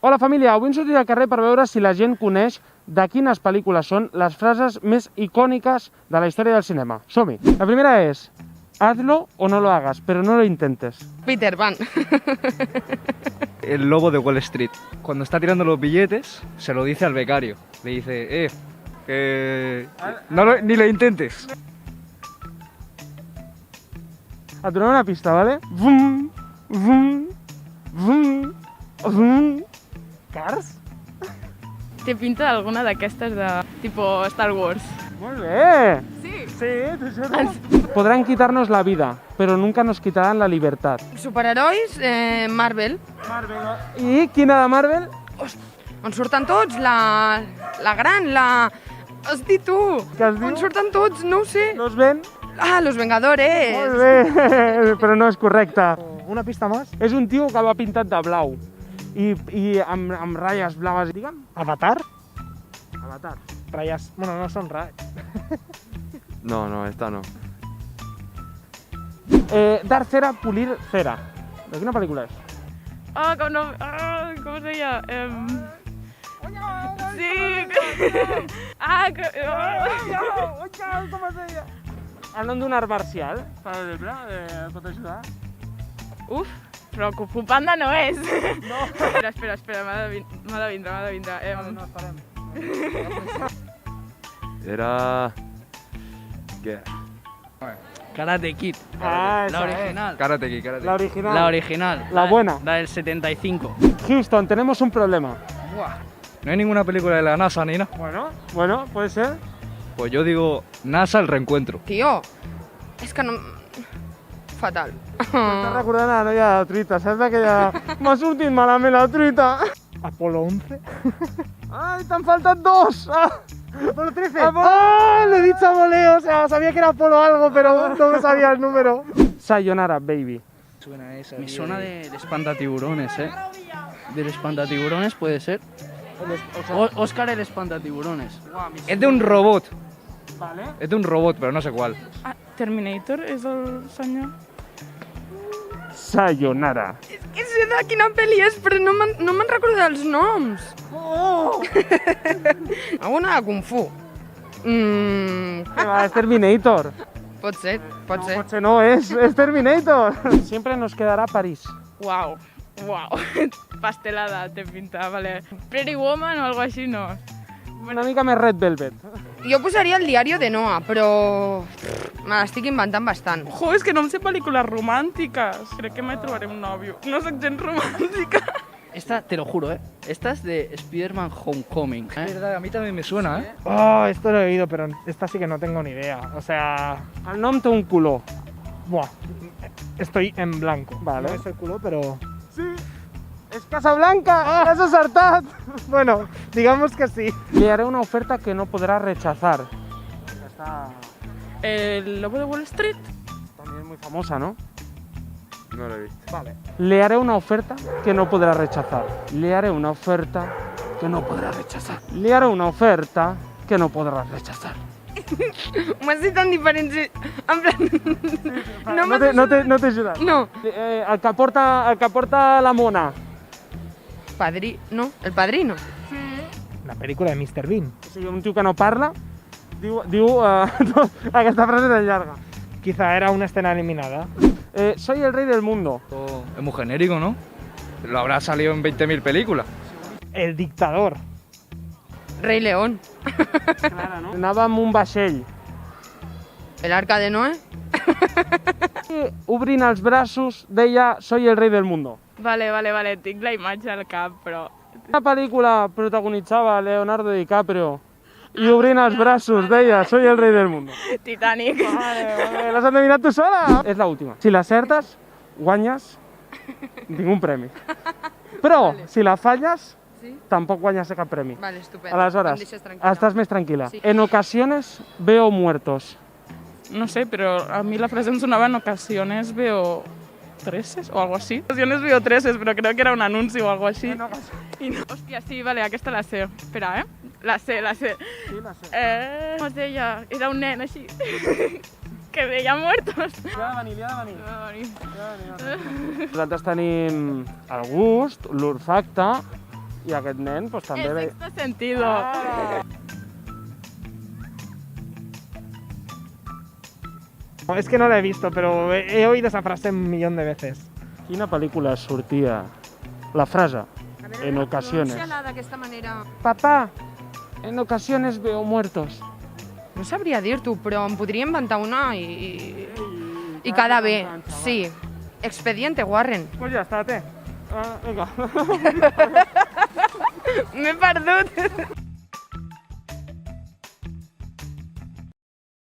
Hola família, avui hem sortit al carrer per veure si la gent coneix de quines pel·lícules són les frases més icòniques de la història del cinema. Som-hi! La primera és: hazlo o no lo hagas, pero no lo intentes. Peter Pan. El lobo de Wall Street. Cuando está tirando los billetes, se lo dice al becario. Le dice, ni lo intentes. Et donem una pista, ¿vale? Vum, vum, vum, vum. Cars? Té pinta d'alguna d'aquestes de tipo Star Wars. Molt bé! Sí. Sí, t'ho juro. Podrán quitarnos la vida, pero nunca nos quitarán la libertad. Superherois, Marvel. Marvel. I quina de Marvel? On surten tots? La gran, la... Hosti, tu! Què has dit? On surten tots? No ho sé. Los ven? Ah, Los Vengadores. Molt bé, però no és correcte. Una pista más. És un tio que va pintat de blau i amb ratlles blaves. Digue'm. Avatar. Avatar. Rayas. Bueno, no son rayas. No, esta no. Dar cera, pulir cera. De quina pel·lícula és? Ah, com no... Ah, com es deia? Sí. Ah, que... Com es deia? El nom d'un art marcial, per exemple, pot ajudar? Uf, però Kung Fu Panda no és. No. Espera, m'ha de vindre. No, esperem. Era... ¿Qué? Karate Kid. Ah, La original. Karate Kid. La original. La original. La buena. La del 75. Houston, tenemos un problema. No hay ninguna película de la NASA ni nada. Bueno, puede ser. Pues yo digo, NASA el reencuentro. Tio, és que no... Fatal. M'estàs recordant la noia de la truita, saps aquella... M'ha sortit malament la truita. Apolo 11. Ai, t'han faltat dos. Apolo 13. ¡Ah! Lo he dicho a voleo, o sea, sabía que era Apolo algo, pero no me sabía el número. Sayonara, baby. Suena esa. Me suena del espantatiburones, Del espantatiburones puede ser. Oscar el espantatiburones. Es de un robot. Vale. Es de un robot, pero no sé cuál. Ah, Terminator és el senyor? Sayonara. És que sé de quina pel·li és, però no me'n recordo dels noms. Oh! Alguna de Kung Fu. Es Terminator. Pot ser. Potser no, es Terminator. Siempre nos quedará París. Uau. Pastelada, té pinta, vale. Pretty Woman o algo així, no. Una mica més Red Velvet. Jo posaria el diario de Noah, però me l'estic inventant bastant. Jo, és que no em sé pel·lícules romàntiques. Crec que mai trobaré un nòvio. No soc gens romàntica. Esta, te lo juro, Esta es de Spider-Man Homecoming. Es verdad, a mí también me suena, Oh, esto lo he oído, pero esta sí que no tengo ni idea. O sea, El nom té un color. buah, estoy en blanco. Vale. No es el culo, pero... Sí, es Casablanca. Has acertat. Bueno, digamos que sí. Le haré una oferta que no podrá rechazar. Está El lobo de Wall Street. también muy famosa, ¿no? No lo he visto. Vale. Le haré una oferta que no podrá rechazar. Le haré una oferta que no podrá rechazar. Le haré una oferta que no podrá rechazar. M'ho has dit tan diferent, en plan... No t'he ajudat. No. El que porta la mona. No, El Padrino. La película de Mr. Bean. O sigui, un tio que no parla diu aquesta frase tan llarga. Quizá era una escena eliminada. Soy el rey del mundo. Es muy genérico, ¿no? Lo habrá salido en 20.000 películas. El dictador. Rei León. Clara, no? Anava amb un vaixell. El Arca de Noé. Obrint els braços deia soy el rey del mundo. Vale, tinc la imatge al cap, però... Una pel·lícula protagonitzava Leonardo DiCaprio i obrint els braços deia soy el rey del mundo. Titanic. Vale, l'has endevinat tu sola? És l'última. Si l'acertes, guanyes ningún premi. Però, si la falles, tampoc guanyes cap premi. Vale, estupendo. Aleshores, Em deixes tranquil·la. estàs més tranquil·la. Sí. En ocasiones veo muertos. No sé, però a mi la frase em sonava en ocasiones veo treses o algo así. Ocasiones veo treses, però crec que era un anunci o algo així. I no. Hòstia, sí, vale, aquesta la sé. Espera, La sé. Sí, la sé. Com es deia? Era un nen així. Que deia muertos. Li ha de venir. Nosaltres tenim el gust, l'olfacte I aquest nen pues, també El ve... sexto sentido. No, es que no la he visto, pero he oído esa frase un millón de veces. Quina pel·lícula sortia la frase en ocasiones? Pronuncia-la d'aquesta manera. Papá, en ocasiones veo muertos. No sabria dir-t'ho, però em podria inventar una i quedar bé. Sí. Expediente Warren. Pues ja està, té. Vinga. M'he perdut.